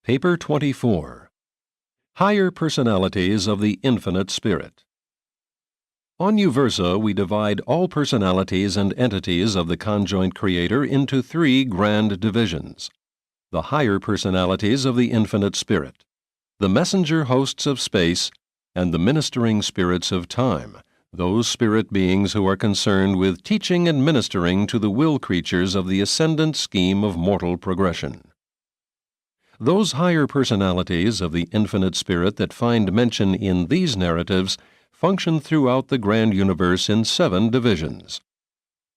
Paper 24. Higher Personalities of the Infinite Spirit. On Uversa, we divide all personalities and entities of the conjoint Creator into three grand divisions: the higher personalities of the Infinite Spirit, the messenger hosts of space, and the ministering spirits of time, those spirit beings who are concerned with teaching and ministering to the will creatures of the ascendant scheme of mortal progression. Those higher personalities of the Infinite Spirit that find mention in these narratives function throughout the grand universe in 7 divisions.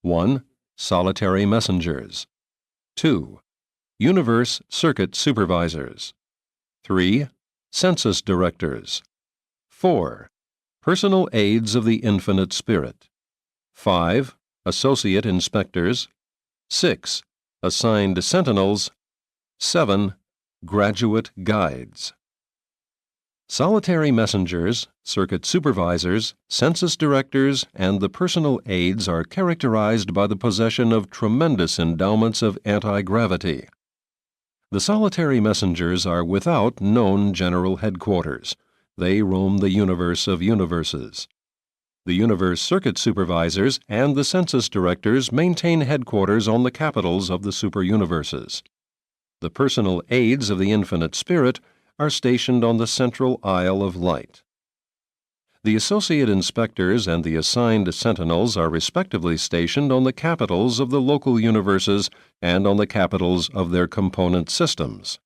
1. Solitary messengers. 2. Universe circuit supervisors. 3. Census directors. 4. Personal aides of the Infinite Spirit. 5. Associate inspectors. 6. Assigned sentinels. 7. Graduate guides. Solitary messengers, circuit supervisors, census directors, and the personal aides are characterized by the possession of tremendous endowments of anti-gravity. The solitary messengers are without known general headquarters. They roam the universe of universes. The universe circuit supervisors and the census directors maintain headquarters on the capitals of the superuniverses. The personal aides of the Infinite Spirit are stationed on the central Isle of Light. The associate inspectors and the assigned sentinels are respectively stationed on the capitals of the local universes and on the capitals of their component systems.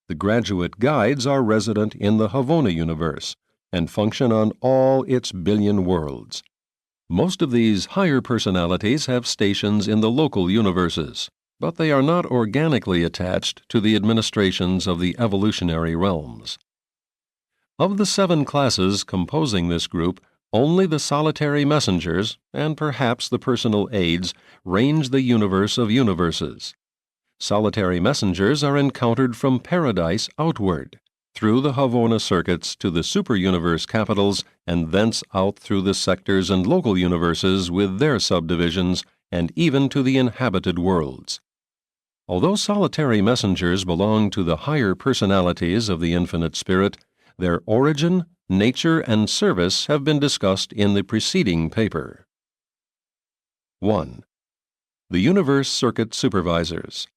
The graduate guides are resident in the Havona universe and function on all its billion worlds. Most of these higher personalities have stations in the local universes, but they are not organically attached to the administrations of the evolutionary realms. Of the 7 classes composing this group, only the solitary messengers, and perhaps the personal aides, range the universe of universes. Solitary messengers are encountered from paradise outward, through the Havona circuits to the superuniverse capitals, and thence out through the sectors and local universes with their subdivisions, and even to the inhabited worlds. Although solitary messengers belong to the higher personalities of the Infinite Spirit, their origin, nature, and service have been discussed in the preceding paper. 1. The Universe Circuit Supervisors.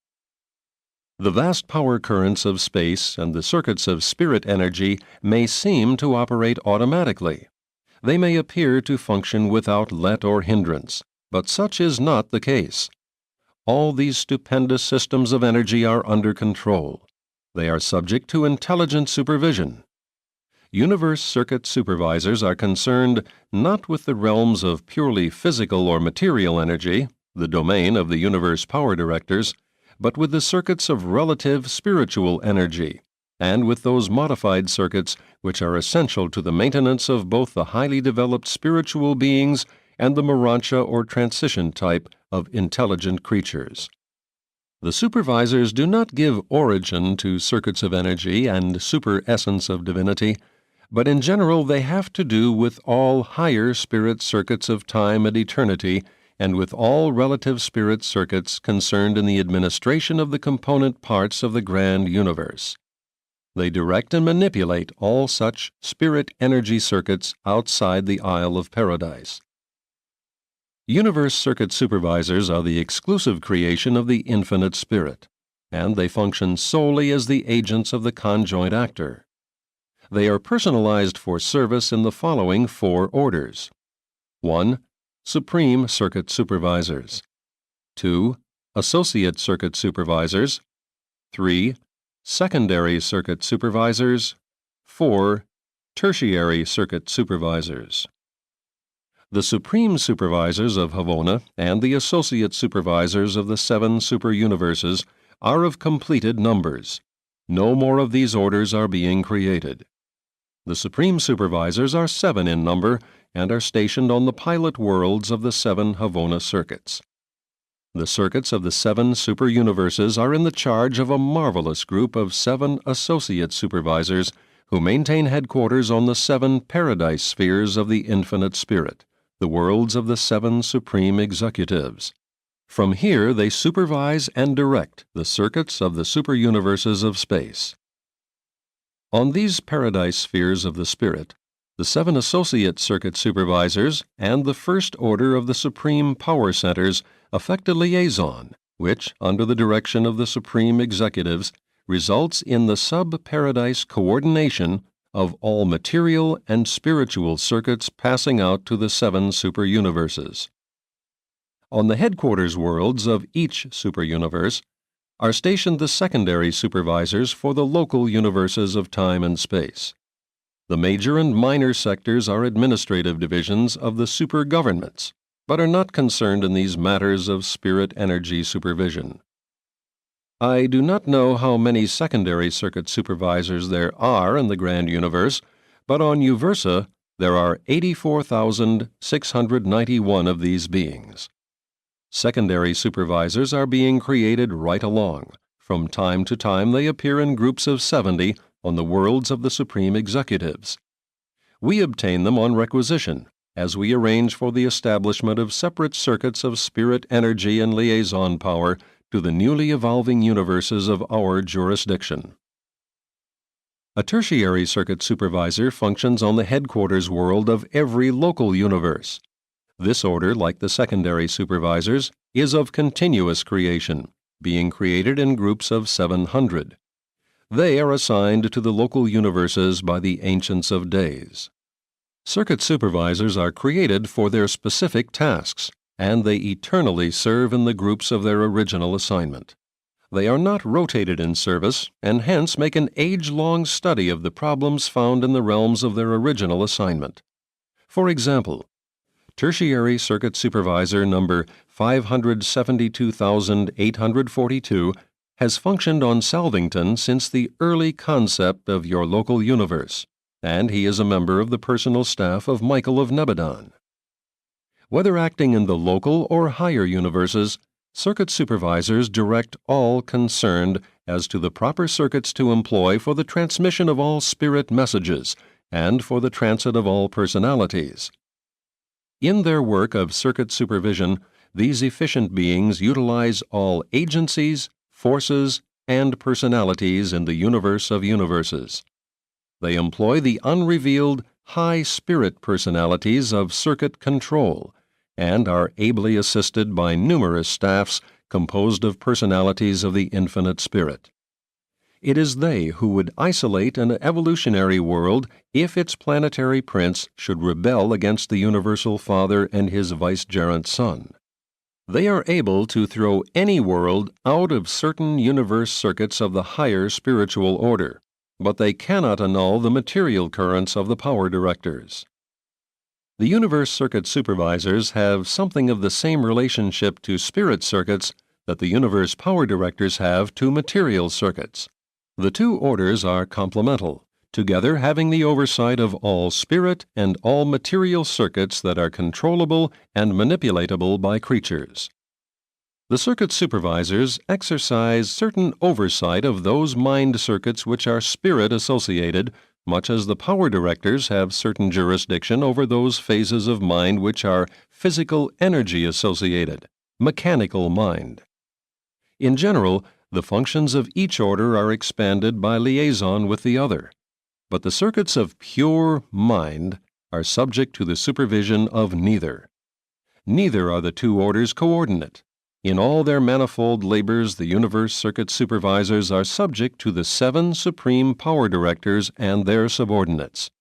The vast power currents of space and the circuits of spirit energy may seem to operate automatically. They may appear to function without let or hindrance, but such is not the case. All these stupendous systems of energy are under control. They are subject to intelligent supervision. Universe circuit supervisors are concerned not with the realms of purely physical or material energy, the domain of the universe power directors, but with the circuits of relative spiritual energy, and with those modified circuits which are essential to the maintenance of both the highly developed spiritual beings and the Urantia or transition type of intelligent creatures. The supervisors do not give origin to circuits of energy and super-essence of divinity, but in general they have to do with all higher spirit circuits of time and eternity, and with all relative spirit circuits concerned in the administration of the component parts of the grand universe. They direct and manipulate all such spirit energy circuits outside the Isle of Paradise. Universe circuit supervisors are the exclusive creation of the Infinite Spirit, and they function solely as the agents of the conjoint actor. They are personalized for service in the following 4 orders. 1. Supreme Circuit Supervisors. 2. Associate Circuit Supervisors. 3. Secondary Circuit Supervisors. 4. Tertiary Circuit Supervisors. The Supreme Supervisors of Havona and the Associate Supervisors of the 7 superuniverses are of completed numbers. No more of these orders are being created. The Supreme Supervisors are 7 in number and are stationed on the pilot worlds of the 7 Havona circuits. The circuits of the 7 superuniverses are in the charge of a marvelous group of 7 associate supervisors who maintain headquarters on the 7 paradise spheres of the Infinite Spirit, the worlds of the 7 supreme executives. From here they supervise and direct the circuits of the superuniverses of space. On these paradise spheres of the Spirit, the 7 associate circuit supervisors and the first order of the Supreme Power Centers effect a liaison, which, under the direction of the Supreme Executives, results in the sub-paradise coordination of all material and spiritual circuits passing out to the 7 superuniverses. On the headquarters worlds of each superuniverse are stationed the secondary supervisors for the local universes of time and space. The major and minor sectors are administrative divisions of the supergovernments, but are not concerned in these matters of spirit energy supervision. I do not know how many secondary circuit supervisors there are in the grand universe, but on Uversa there are 84,691 of these beings. Secondary supervisors are being created right along. From time to time they appear in groups of 70 on the worlds of the Supreme Executives. We obtain them on requisition, as we arrange for the establishment of separate circuits of spirit energy and liaison power to the newly evolving universes of our jurisdiction. A tertiary circuit supervisor functions on the headquarters world of every local universe. This order, like the secondary supervisors, is of continuous creation, being created in groups of 700. They are assigned to the local universes by the Ancients of Days. Circuit supervisors are created for their specific tasks, and they eternally serve in the groups of their original assignment. They are not rotated in service, and hence make an age-long study of the problems found in the realms of their original assignment. For example, Tertiary Circuit Supervisor number 572,842 has functioned on Salvington since the early concept of your local universe, and he is a member of the personal staff of Michael of Nebadon. Whether acting in the local or higher universes, circuit supervisors direct all concerned as to the proper circuits to employ for the transmission of all spirit messages and for the transit of all personalities. In their work of circuit supervision, these efficient beings utilize all agencies, forces, and personalities in the universe of universes. They employ the unrevealed high spirit personalities of circuit control and are ably assisted by numerous staffs composed of personalities of the infinite spirit. It is they who would isolate an evolutionary world if its planetary prince should rebel against the Universal Father and his vicegerent Son. They are able to throw any world out of certain universe circuits of the higher spiritual order, but they cannot annul the material currents of the power directors. The universe circuit supervisors have something of the same relationship to spirit circuits that the universe power directors have to material circuits. The two orders are complemental, together having the oversight of all spirit and all material circuits that are controllable and manipulatable by creatures. The circuit supervisors exercise certain oversight of those mind circuits which are spirit-associated, much as the power directors have certain jurisdiction over those phases of mind which are physical energy-associated, mechanical mind. In general, the functions of each order are expanded by liaison with the other, but the circuits of pure mind are subject to the supervision of neither. Neither are the two orders coordinate. In all their manifold labors, the universe circuit supervisors are subject to the 7 supreme power directors and their subordinates.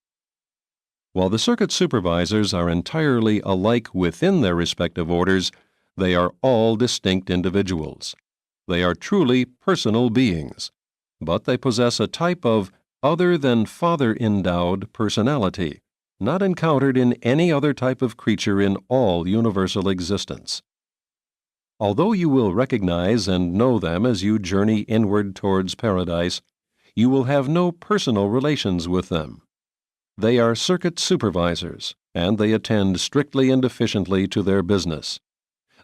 While the circuit supervisors are entirely alike within their respective orders, they are all distinct individuals. They are truly personal beings, but they possess a type of other-than-father-endowed personality, not encountered in any other type of creature in all universal existence. Although you will recognize and know them as you journey inward towards paradise, you will have no personal relations with them. They are circuit supervisors, and they attend strictly and efficiently to their business.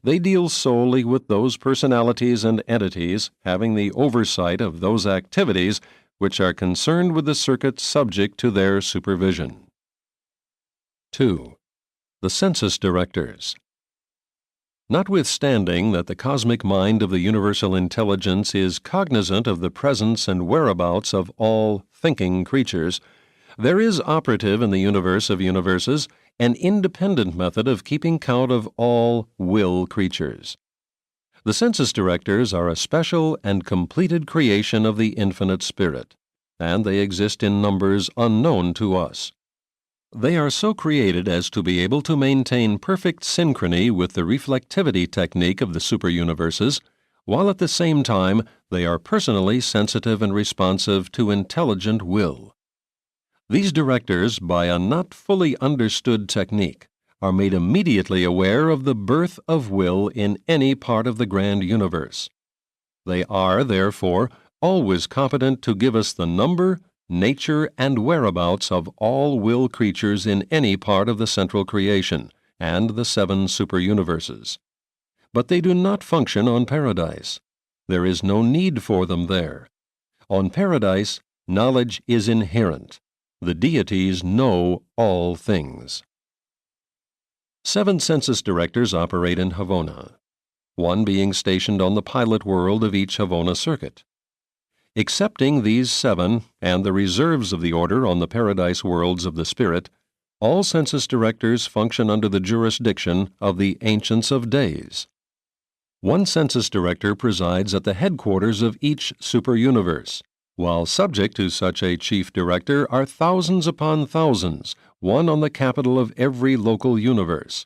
They deal solely with those personalities and entities having the oversight of those activities which are concerned with the circuit subject to their supervision. 2. The Census Directors. Notwithstanding that the cosmic mind of the universal intelligence is cognizant of the presence and whereabouts of all thinking creatures, there is operative in the universe of universes an independent method of keeping count of all will creatures. The census directors are a special and completed creation of the infinite spirit, and they exist in numbers unknown to us. They are so created as to be able to maintain perfect synchrony with the reflectivity technique of the superuniverses, while at the same time they are personally sensitive and responsive to intelligent will. These directors, by a not fully understood technique, are made immediately aware of the birth of will in any part of the grand universe. They are, therefore, always competent to give us the number, nature, and whereabouts of all will creatures in any part of the central creation and the 7 superuniverses. But they do not function on Paradise. There is no need for them there. On Paradise, knowledge is inherent. The deities know all things. 7 census directors operate in Havona, 1 being stationed on the pilot world of each Havona circuit. Excepting these 7 and the reserves of the order on the paradise worlds of the spirit, all census directors function under the jurisdiction of the Ancients of Days. 1 census director presides at the headquarters of each superuniverse, while subject to such a chief director are thousands upon thousands, 1 on the capital of every local universe.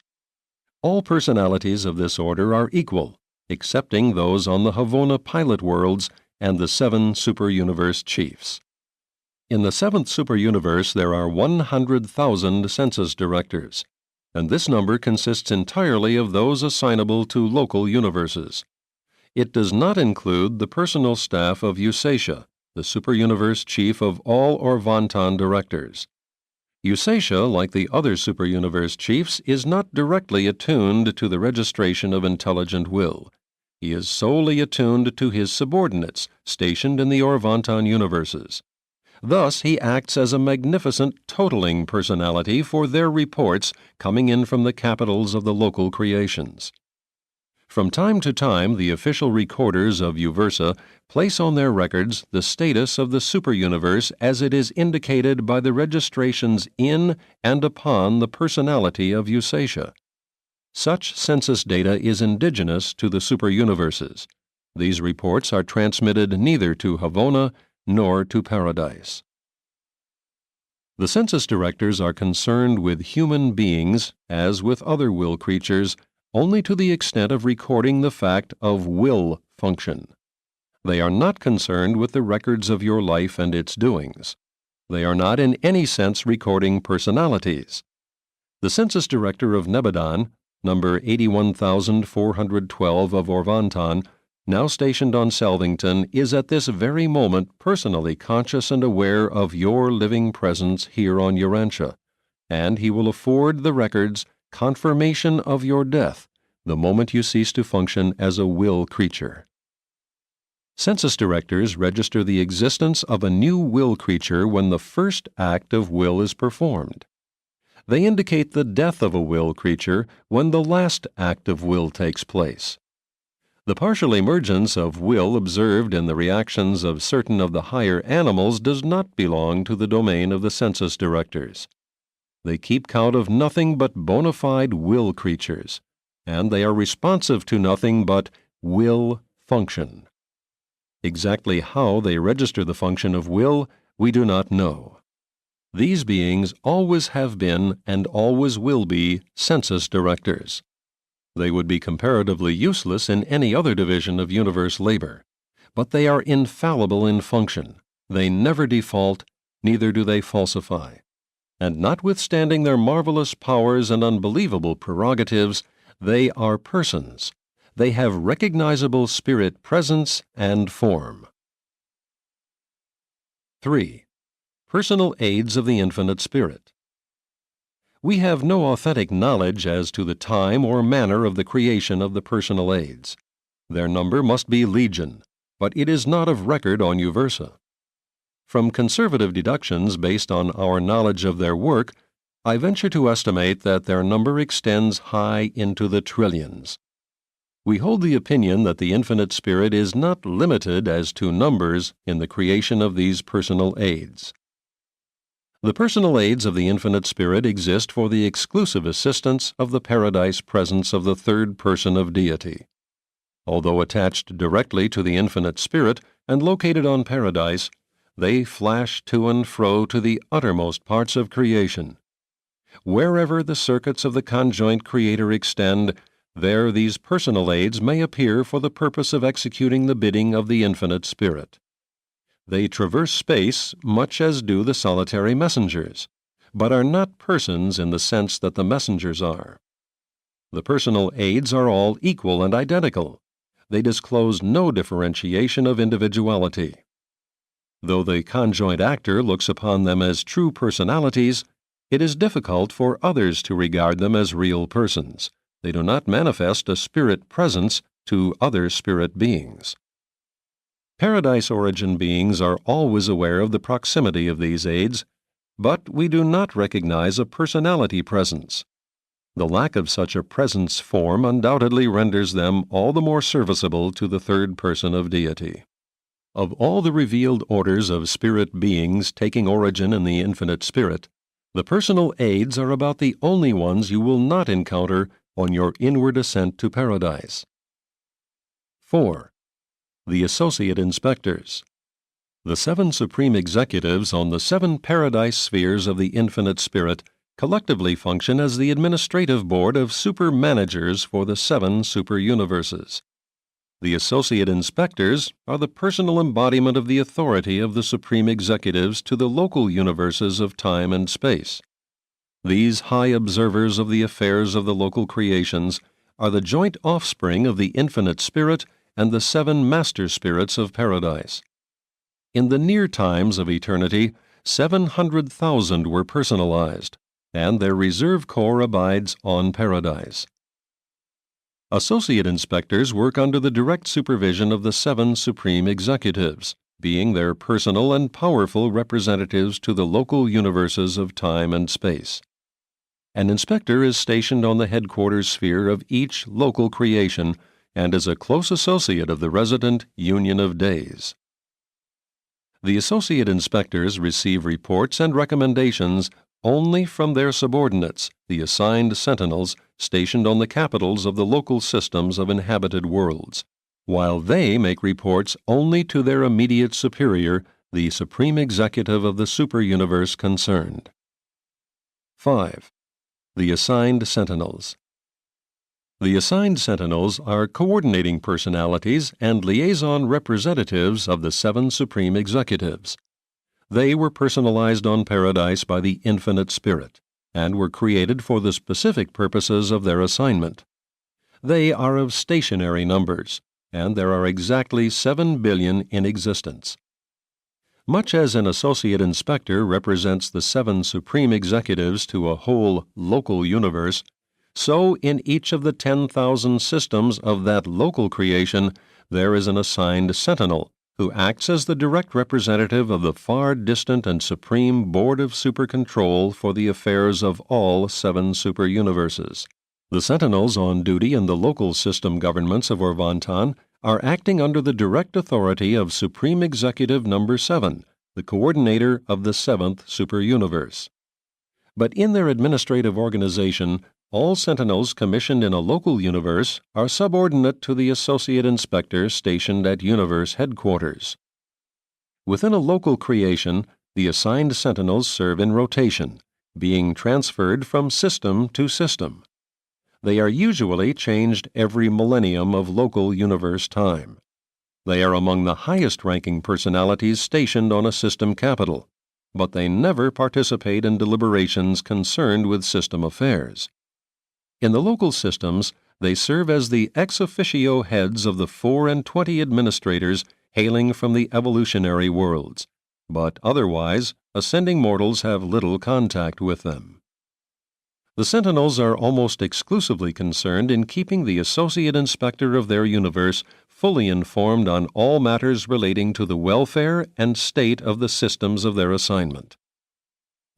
All personalities of this order are equal, excepting those on the Havona pilot worlds and the 7 superuniverse chiefs. In the 7th superuniverse there are 100,000 census directors, and this number consists entirely of those assignable to local universes. It does not include the personal staff of Usatia, the superuniverse chief of all Orvanton directors. Usatia, like the other superuniverse chiefs, is not directly attuned to the registration of intelligent will. He is solely attuned to his subordinates, stationed in the Orvanton universes. Thus, he acts as a magnificent totaling personality for their reports coming in from the capitals of the local creations. From time to time, the official recorders of Uversa place on their records the status of the superuniverse as it is indicated by the registrations in and upon the personality of Usatia. Such census data is indigenous to the superuniverses. These reports are transmitted neither to Havona nor to Paradise. The census directors are concerned with human beings, as with other will creatures, only to the extent of recording the fact of will function. They are not concerned with the records of your life and its doings. They are not in any sense recording personalities. The census director of Nebadon, number 81,412 of Orvanton, now stationed on Selvington, is at this very moment personally conscious and aware of your living presence here on Urantia, and he will afford the records confirmation of your death the moment you cease to function as a will creature. Census directors register the existence of a new will creature when the first act of will is performed. They indicate the death of a will creature when the last act of will takes place. The partial emergence of will observed in the reactions of certain of the higher animals does not belong to the domain of the census directors. They keep count of nothing but bona fide will creatures, and they are responsive to nothing but will function. Exactly how they register the function of will, we do not know. These beings always have been and always will be census directors. They would be comparatively useless in any other division of universe labor, but they are infallible in function. They never default, neither do they falsify. And notwithstanding their marvelous powers and unbelievable prerogatives, they are persons. They have recognizable spirit presence and form. 3. Personal aids of the infinite spirit. We have no authentic knowledge as to the time or manner of the creation of the personal aids. Their number must be legion, but it is not of record on Uversa. From conservative deductions based on our knowledge of their work, I venture to estimate that their number extends high into the trillions. We hold the opinion that the infinite spirit is not limited as to numbers in the creation of these personal aids. The personal aids of the infinite spirit exist for the exclusive assistance of the paradise presence of the third person of deity. Although attached directly to the infinite spirit and located on paradise, they flash to and fro to the uttermost parts of creation. Wherever the circuits of the conjoint Creator extend, there these personal aids may appear for the purpose of executing the bidding of the infinite spirit. They traverse space much as do the solitary messengers, but are not persons in the sense that the messengers are. The personal aids are all equal and identical. They disclose no differentiation of individuality. Though the conjoint actor looks upon them as true personalities, it is difficult for others to regard them as real persons. They do not manifest a spirit presence to other spirit beings. Paradise origin beings are always aware of the proximity of these aids, but we do not recognize a personality presence. The lack of such a presence form undoubtedly renders them all the more serviceable to the third person of deity. Of all the revealed orders of spirit beings taking origin in the infinite spirit, the personal aids are about the only ones you will not encounter on your inward ascent to paradise. 4. The Associate Inspectors. The 7 supreme executives on the 7 paradise spheres of the infinite spirit collectively function as the administrative board of super-managers for the 7 super-universes. The Associate Inspectors are the personal embodiment of the authority of the supreme executives to the local universes of time and space. These high observers of the affairs of the local creations are the joint offspring of the infinite spirit and the 7 master spirits of paradise. In the near times of eternity, 700,000 were personalized, and their reserve corps abides on paradise. Associate inspectors work under the direct supervision of the 7 supreme executives, being their personal and powerful representatives to the local universes of time and space. An inspector is stationed on the headquarters sphere of each local creation and is a close associate of the resident Union of Days. The associate inspectors receive reports and recommendations only from their subordinates, the assigned sentinels stationed on the capitals of the local systems of inhabited worlds, while they make reports only to their immediate superior, the supreme executive of the superuniverse concerned. 5. The Assigned Sentinels. The assigned sentinels are coordinating personalities and liaison representatives of the 7 supreme executives. They were personalized on paradise by the infinite spirit and were created for the specific purposes of their assignment. They are of stationary numbers, and there are exactly 7 billion in existence. Much as an associate inspector represents the 7 supreme executives to a whole local universe, so in each of the 10,000 systems of that local creation there is an assigned sentinel who acts as the direct representative of the far distant and supreme board of super control for the affairs of all 7 superuniverses. The sentinels on duty in the local system governments of Orvantan are acting under the direct authority of Supreme Executive Number 7, the coordinator of the 7th superuniverse. But in their administrative organization, all sentinels commissioned in a local universe are subordinate to the associate inspector stationed at universe headquarters. Within a local creation, the assigned sentinels serve in rotation, being transferred from system to system. They are usually changed every millennium of local universe time. They are among the highest-ranking personalities stationed on a system capital, but they never participate in deliberations concerned with system affairs. In the local systems, they serve as the ex officio heads of the 24 administrators hailing from the evolutionary worlds, but otherwise, ascending mortals have little contact with them. The sentinels are almost exclusively concerned in keeping the associate inspector of their universe fully informed on all matters relating to the welfare and state of the systems of their assignment.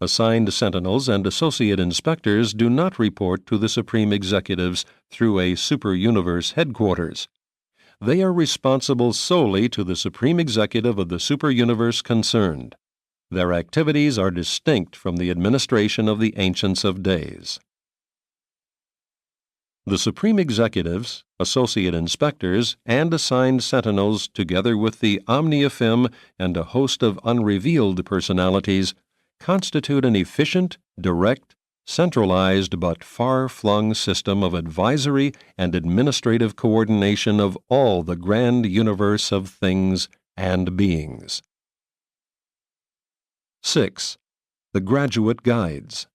Assigned sentinels and associate inspectors do not report to the supreme executives through a super-universe headquarters. They are responsible solely to the supreme executive of the super-universe concerned. Their activities are distinct from the administration of the Ancients of Days. The supreme executives, associate inspectors, and assigned sentinels, together with the omniafim and a host of unrevealed personalities, constitute an efficient, direct, centralized but far-flung system of advisory and administrative coordination of all the grand universe of things and beings. 6. The Graduate Guides.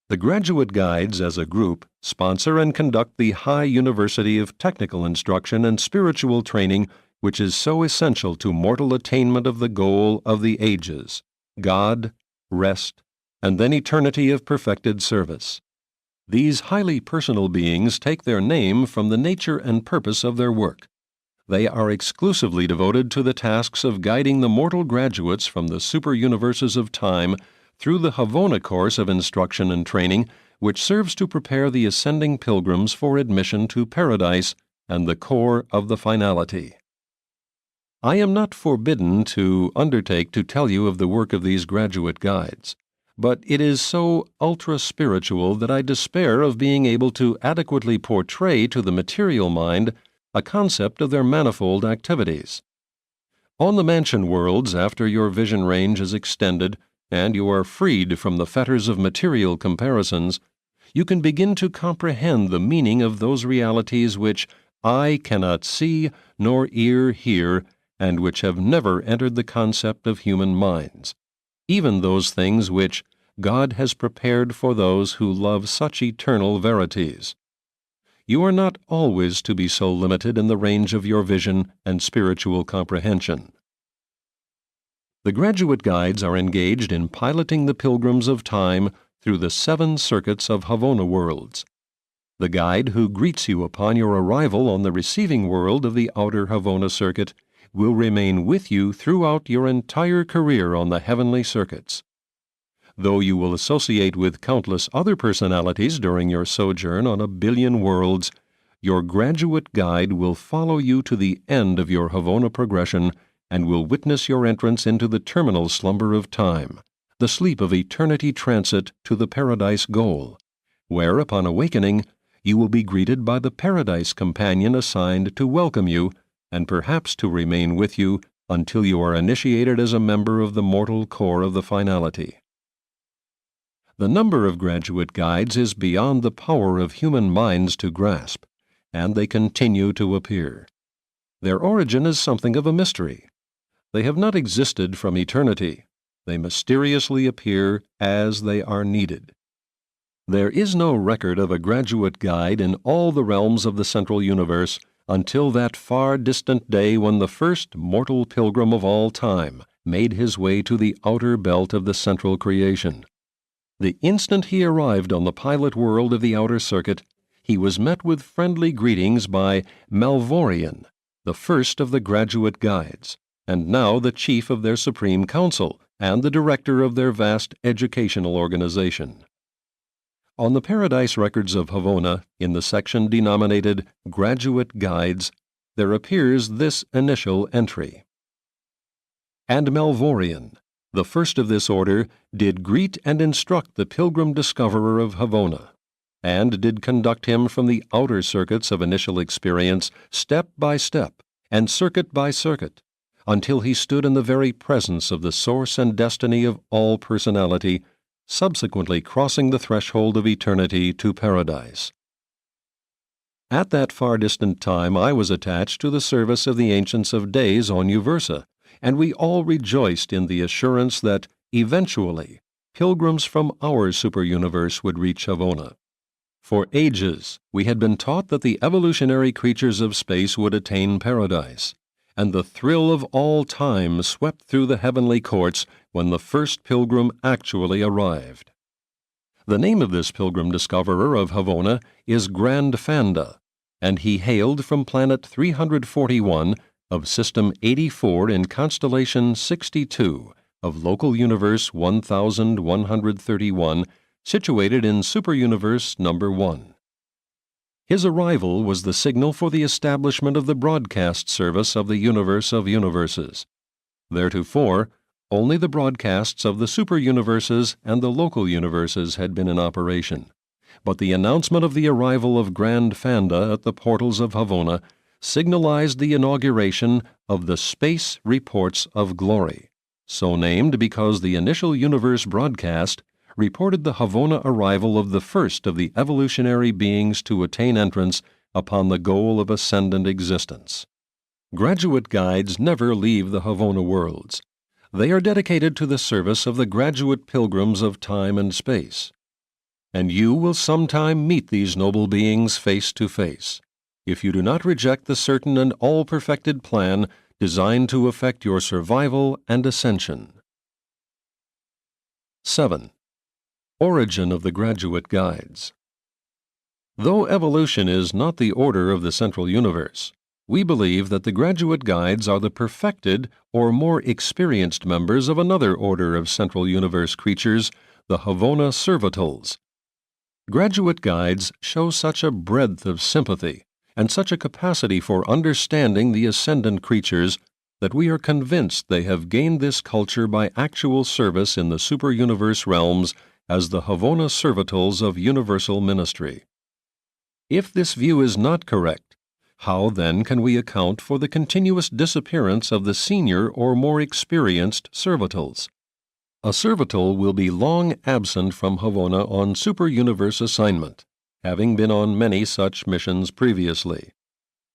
The Graduate Guides, as a group, sponsor and conduct the High University of Technical Instruction and Spiritual Training, which is so essential to mortal attainment of the goal of the ages, God, rest, and then eternity of perfected service. These highly personal beings take their name from the nature and purpose of their work. They are exclusively devoted to the tasks of guiding the mortal graduates from the super-universes of time through the Havona course of instruction and training, which serves to prepare the ascending pilgrims for admission to paradise and the core of the finality. I am not forbidden to undertake to tell you of the work of these graduate guides, but it is so ultra-spiritual that I despair of being able to adequately portray to the material mind a concept of their manifold activities. On the mansion worlds, after your vision range is extended and you are freed from the fetters of material comparisons, you can begin to comprehend the meaning of those realities which eye cannot see nor ear hear, and which have never entered the concept of human minds, even those things which God has prepared for those who love such eternal verities. You are not always to be so limited in the range of your vision and spiritual comprehension. The graduate guides are engaged in piloting the pilgrims of time through the 7 circuits of Havona worlds. The guide who greets you upon your arrival on the receiving world of the outer Havona circuit will remain with you throughout your entire career on the heavenly circuits. Though you will associate with countless other personalities during your sojourn on 1 billion worlds, your graduate guide will follow you to the end of your Havona progression and will witness your entrance into the terminal slumber of time, the sleep of eternity transit to the paradise goal, where, upon awakening, you will be greeted by the paradise companion assigned to welcome you and perhaps to remain with you until you are initiated as a member of the mortal core of the finality. The number of graduate guides is beyond the power of human minds to grasp, and they continue to appear. Their origin is something of a mystery. They have not existed from eternity. They mysteriously appear as they are needed. There is no record of a graduate guide in all the realms of the central universe until that far distant day when the first mortal pilgrim of all time made his way to the outer belt of the central creation. The instant he arrived on the pilot world of the outer circuit, he was met with friendly greetings by Malvorian, the first of the graduate guides, and now the chief of their supreme council and the director of their vast educational organization. On the Paradise Records of Havona, in the section denominated Graduate Guides, there appears this initial entry. And Malvorian, the first of this order, did greet and instruct the pilgrim discoverer of Havona, and did conduct him from the outer circuits of initial experience step by step and circuit by circuit, until he stood in the very presence of the source and destiny of all personality, subsequently crossing the threshold of eternity to paradise. At that far distant time I was attached to the service of the Ancients of Days on Uversa, and we all rejoiced in the assurance that, eventually, pilgrims from our super-universe would reach Havona. For ages, we had been taught that the evolutionary creatures of space would attain paradise, and the thrill of all time swept through the heavenly courts when the first pilgrim actually arrived. The name of this pilgrim discoverer of Havona is Grand Fanda, and he hailed from planet 341 of System 84 in constellation 62, of local universe 1131, situated in Superuniverse number 1. His arrival was the signal for the establishment of the broadcast service of the universe of universes. Theretofore, only the broadcasts of the superuniverses and the local universes had been in operation, but the announcement of the arrival of Grand Fanda at the portals of Havona signalized the inauguration of the Space Reports of Glory, so named because the initial universe broadcast reported the Havona arrival of the first of the evolutionary beings to attain entrance upon the goal of ascendant existence. Graduate guides never leave the Havona worlds. They are dedicated to the service of the graduate pilgrims of time and space. And you will sometime meet these noble beings face to face, if you do not reject the certain and all-perfected plan designed to effect your survival and ascension. 7. Origin of the Graduate Guides. Though evolution is not the order of the central universe, we believe that the graduate guides are the perfected or more experienced members of another order of central universe creatures, the Havona servitals. Graduate guides show such a breadth of sympathy and such a capacity for understanding the ascendant creatures that we are convinced they have gained this culture by actual service in the superuniverse realms as the Havona servitals of universal ministry. If this view is not correct, how then can we account for the continuous disappearance of the senior or more experienced servitals? A servital will be long absent from Havona on superuniverse assignment, having been on many such missions previously.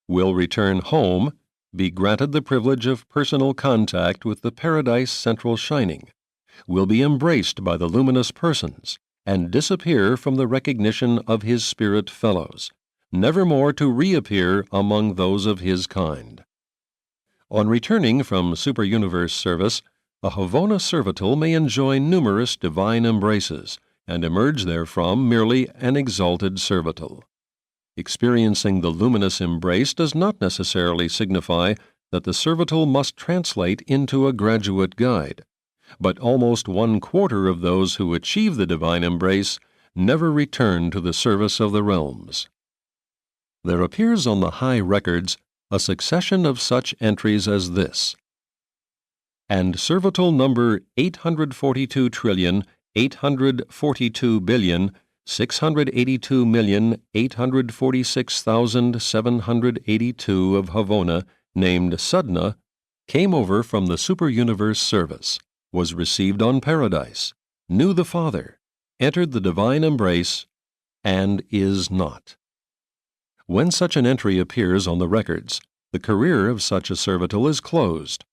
Will return home, be granted the privilege of personal contact with the Paradise Central Shining, will be embraced by the luminous persons, and disappear from the recognition of his spirit fellows, nevermore to reappear among those of his kind. On returning from superuniverse service, a Havona servital may enjoy numerous divine embraces, and emerge therefrom merely an exalted servital. Experiencing the luminous embrace does not necessarily signify that the servital must translate into a graduate guide, but almost 1/4 of those who achieve the divine embrace never return to the service of the realms. There appears on the high records a succession of such entries as this: and servital number 842,842,682,846,782 of Havona, named Sudna, came over from the superuniverse service, was received on Paradise, knew the Father, entered the divine embrace, and is not. When such an entry appears on the records, the career of such a servital is closed.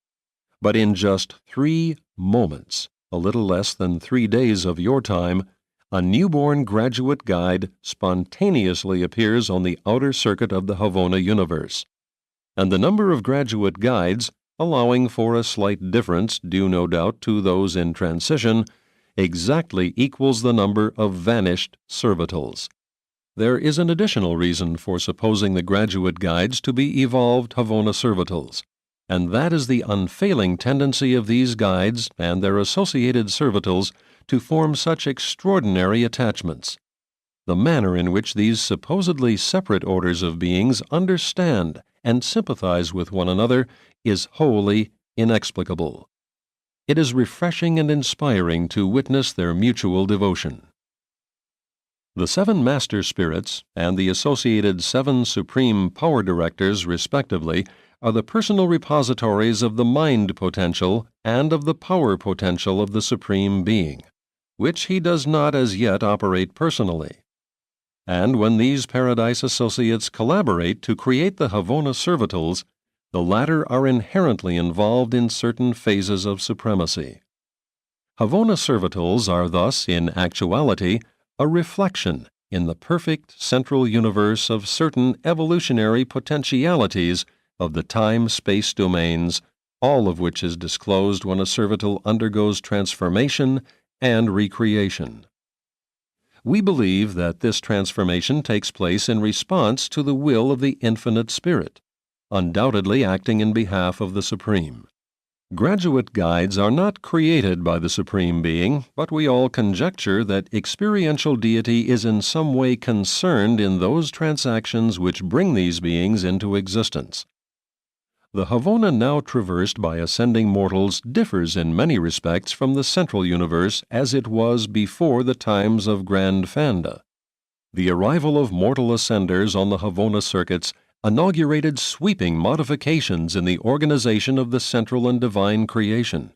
But in just 3 moments, a little less than 3 days of your time, a newborn graduate guide spontaneously appears on the outer circuit of the Havona universe, and the number of graduate guides, allowing for a slight difference due no doubt to those in transition, exactly equals the number of vanished servitals. There is an additional reason for supposing the graduate guides to be evolved Havona servitals, and that is the unfailing tendency of these guides and their associated servitals to form such extraordinary attachments. The manner in which these supposedly separate orders of beings understand and sympathize with one another is wholly inexplicable. It is refreshing and inspiring to witness their mutual devotion. The 7 Master Spirits and the associated 7 Supreme Power Directors, respectively, are the personal repositories of the mind potential and of the power potential of the Supreme Being, which he does not as yet operate personally. And when these Paradise Associates collaborate to create the Havona servitals, the latter are inherently involved in certain phases of supremacy. Havona servitals are thus, in actuality, a reflection in the perfect central universe of certain evolutionary potentialities of the time-space domains, all of which is disclosed when a servital undergoes transformation and recreation. We believe that this transformation takes place in response to the will of the Infinite Spirit, undoubtedly acting in behalf of the Supreme. Graduate guides are not created by the Supreme Being, but we all conjecture that experiential deity is in some way concerned in those transactions which bring these beings into existence. The Havona now traversed by ascending mortals differs in many respects from the central universe as it was before the times of Grand Fanda. The arrival of mortal ascenders on the Havona circuits inaugurated sweeping modifications in the organization of the central and divine creation,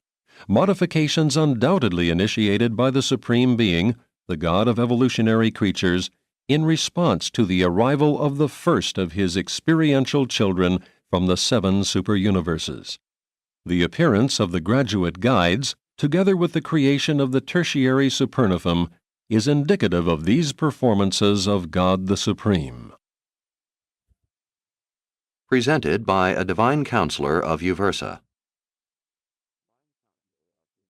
modifications undoubtedly initiated by the Supreme Being, the God of evolutionary creatures, in response to the arrival of the first of his experiential children from the 7 superuniverses. The appearance of the graduate guides, together with the creation of the tertiary supernifum, is indicative of these performances of God the Supreme. Presented by a Divine Counselor of Uversa.